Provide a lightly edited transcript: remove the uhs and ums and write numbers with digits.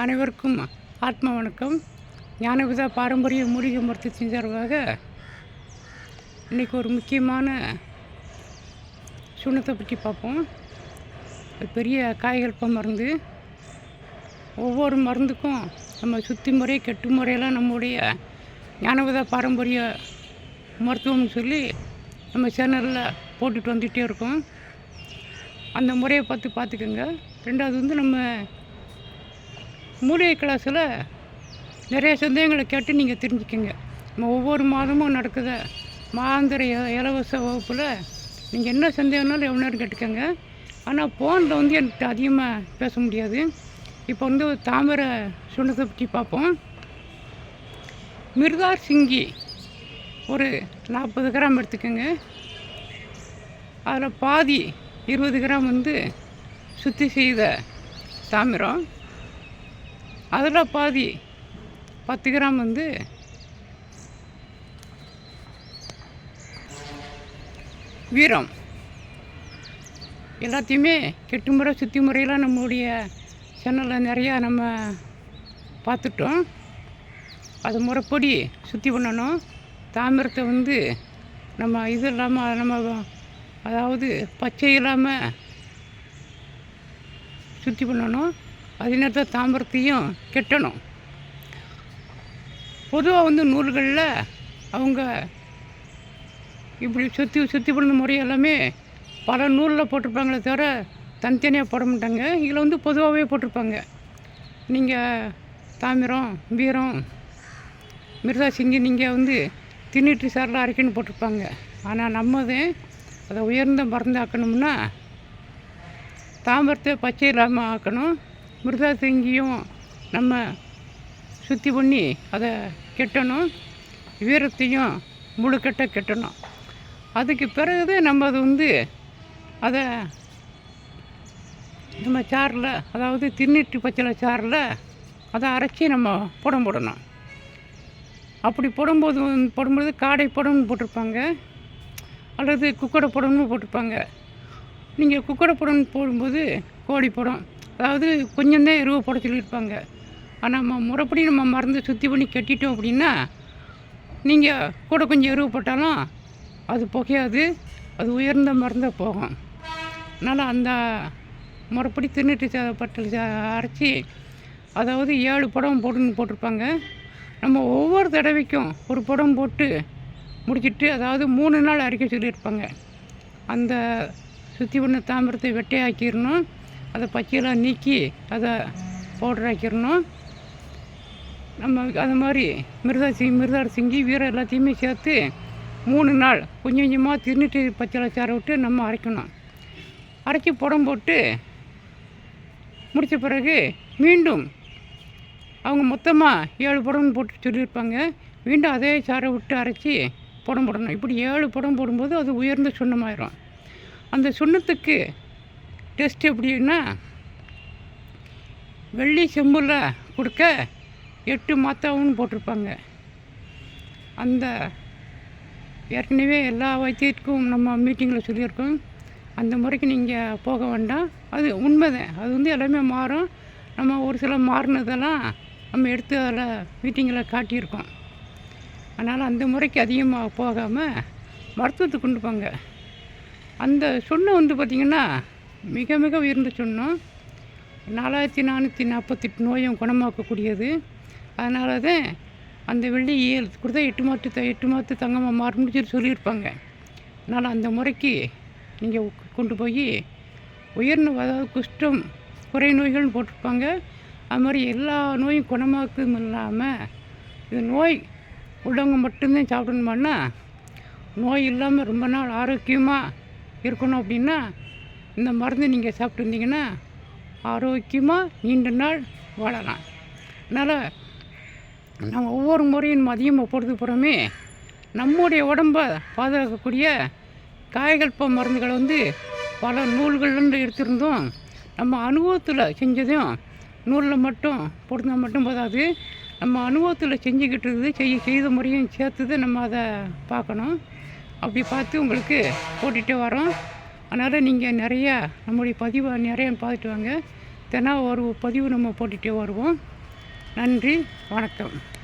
அனைவருக்கும் ஆத்ம வணக்கம். ஞானவிதா பாரம்பரிய மூலிகை மருத்துவத்தின் சார்பாக இன்றைக்கி ஒரு முக்கியமான சுண்ணத்தை பற்றி பார்ப்போம். பெரிய காய்கல்ப மருந்து. ஒவ்வொரு மருந்துக்கும் நம்ம சுத்தி முறை கெட்டு முறையெல்லாம் நம்முடைய ஞானவிதா பாரம்பரிய மருத்துவம்னு சொல்லி நம்ம சேனலில் போட்டுட்டு வந்துகிட்டே இருக்கோம். அந்த முறையை பார்த்துக்கோங்க. ரெண்டாவது நம்ம மூலிகை கிளாஸில் நிறைய சந்தேகங்களை கேட்டு நீங்கள் தெரிஞ்சுக்கோங்க. நம்ம ஒவ்வொரு மாதமும் நடக்குத மாதாந்திர இலவச வகுப்பில் நீங்கள் என்ன சந்தேகம்னாலும் எவ்வளோ நேரம் கேட்டுக்கோங்க. ஆனால் ஃபோனில் எனக்கு அதிகமாக பேச முடியாது. இப்போ தாமரை சுண்ணத்தை பற்றி பார்ப்போம். மிர்தார் சிங்கி ஒரு 40 கிராம் எடுத்துக்கோங்க. அதில் பாதி 20 கிராம் சுத்தி செய்த தாமிரம், அதில் பாதி 10 கிராம் வீரம். எல்லாத்தையுமே கெட்டு முறை சுத்தி முறையெல்லாம் நம்மளுடைய சேனலில் நிறையா நம்ம பார்த்துட்டோம். அது முறைப்படி சுத்தி பண்ணணும். தாமிரத்தை நம்ம இது இல்லாமல் நம்ம அதாவது பச்சை இல்லாமல் சுத்தி பண்ணணும். அதே நேரத்தில் தாமிரத்தையும் கெட்டணும். பொதுவாக நூல்களில் அவங்க இப்படி சுற்றி பண்ண முறை எல்லாமே பல நூலில் போட்டிருப்பாங்களே தவிர தனித்தனியாக போட மாட்டாங்க. இதில் பொதுவாகவே போட்டிருப்பாங்க. நீங்கள் தாமிரம், வீரம், மிர்தா சிங்கி நீங்கள் திண்ணீட்டு சாரில் அரைக்கணும் போட்டிருப்பாங்க. ஆனால் நம்மதே அதை உயர்ந்த மருந்து ஆக்கணும்னா தாமிரத்தை பச்சை இல்லாமல் ஆக்கணும். மிர்தா சிங்கியும் நம்ம சுத்தி பண்ணி அதை கெட்டணும். வீரத்தையும் முழுக்கட்ட கெட்டணும். அதுக்கு பிறகு நம்ம அதை நம்ம சாரில், அதாவது திண்ணீட்டு பச்சளை சாரில் அதை அரைச்சி நம்ம போடணும். அப்படி போடும்போது காடை புடம்னு போட்டிருப்பாங்க, அல்லது குக்கடை புடம்னு போட்டிருப்பாங்க. நீங்கள் குக்கடை புடம்னு போடும்போது கோழி புடம், அதாவது கொஞ்சம்தான் எருவை போட சொல்லியிருப்பாங்க. ஆனால் நம்ம முறைப்படி நம்ம மருந்து சுத்தி பண்ணி கட்டிட்டோம் அப்படின்னா நீங்கள் கூட கொஞ்சம் எருவு போட்டாலும் அது புகையாது, அது உயர்ந்த மருந்தாக போகும். அதனால் அந்த முறைப்படி திண்ணீட்டு பட்டல் அரைச்சி, அதாவது 7 புடம் போட்டிருப்பாங்க. நம்ம ஒவ்வொரு தடவைக்கும் ஒரு புடம் போட்டு முடிச்சுட்டு, அதாவது 3 நாள் அரைக்க சொல்லியிருப்பாங்க. அந்த சுத்தி பண்ண தாமிரத்தை வெட்டையாக்கிடணும். அதை பச்சையெல்லாம் நீக்கி அதை பவுடர் ஆக்கிடணும். நம்ம அது மாதிரி மிர்தார் சிங்கி, வீரம் எல்லாத்தையுமே சேர்த்து 3 நாள் கொஞ்சம் கொஞ்சமாக திண்ணீட்டு பச்சளை சாரை விட்டு நம்ம அரைக்கணும். அரைச்சி புடம் போட்டு முடித்த பிறகு மீண்டும் அவங்க மொத்தமாக 7 புடம் போட்டு சொல்லியிருப்பாங்க. மீண்டும் அதே சாரை விட்டு அரைச்சி புடம் போடணும். இப்படி 7 புடம் போடும்போது அது உயர்ந்த சுண்ணமாயிரும். அந்த சுண்ணத்துக்கு டெஸ்ட் எப்படின்னா, வெள்ளி செம்பில் கொடுக்க 8 மாத்தாவுன்னு போட்டிருப்பாங்க. அந்த ஏற்கனவே எல்லா வைத்தியத்துக்கும் நம்ம மீட்டிங்கில் சொல்லியிருக்கோம். அந்த முறைக்கு நீங்கள் போக வேண்டாம். அது உண்மைதான். அது எல்லாமே மாறும். நம்ம ஒரு சில மாறினதெல்லாம் நம்ம எடுத்து அதில் மீட்டிங்கில் காட்டியிருக்கோம். அதனால் அந்த முறைக்கு அதிகமாக போகாமல் மருத்துவத்துக்கு கொண்டு போங்க. அந்த சுண்ணம் பார்த்திங்கன்னா மிக மிக உயர்ந்த சுண்ணம். 4448 நோயும் குணமாக்கக்கூடியது. அதனால தான் அந்த வெள்ளி 7 கொடுத்தா 8 மாற்று தங்கமாக மாறும்னு சொல்லியிருப்பாங்க. அதனால் அந்த முறைக்கு நீங்கள் கொண்டு போய் உயர்ந்த, அதாவது குஷ்டம், குறை நோய்கள்னு போட்டிருப்பாங்க. அது மாதிரி எல்லா நோயும் குணமாக்கும் இல்லாமல், இது நோய் உள்ளவங்க மட்டும்தான் சாப்பிடணுமான்னா, நோய் இல்லாமல் ரொம்ப நாள் ஆரோக்கியமாக இருக்கணும் அப்படின்னா இந்த மருந்து நீங்கள் சாப்பிட்டுருந்தீங்கன்னா ஆரோக்கியமாக நீண்ட நாள் வாழலாம். அதனால் நம்ம ஒவ்வொரு முறையும் அதிகமாக போடுறது புறமே நம்முடைய உடம்பை பாதுகாக்கக்கூடிய காய்கல்ப மருந்துகளை பல நூல்கள்லேருந்து எடுத்திருந்தோம். நம்ம அனுபவத்தில் செஞ்சதையும் நூலில் மட்டும் போட்டுருந்தால் மட்டும் போதாது. நம்ம அனுபவத்தில் செஞ்சுக்கிட்டு இருக்குது செய்த முறையும் சேர்த்து நம்ம அதை பார்க்கணும். அப்படி பார்த்து உங்களுக்கு போட்டுகிட்டே வரோம். அதனால் நீங்கள் நிறையா நம்முடைய பதிவை நிறையா பார்த்துட்டு வாங்க. தினம் ஒரு பதிவு நம்ம போட்டுகிட்டே வருவோம். நன்றி, வணக்கம்.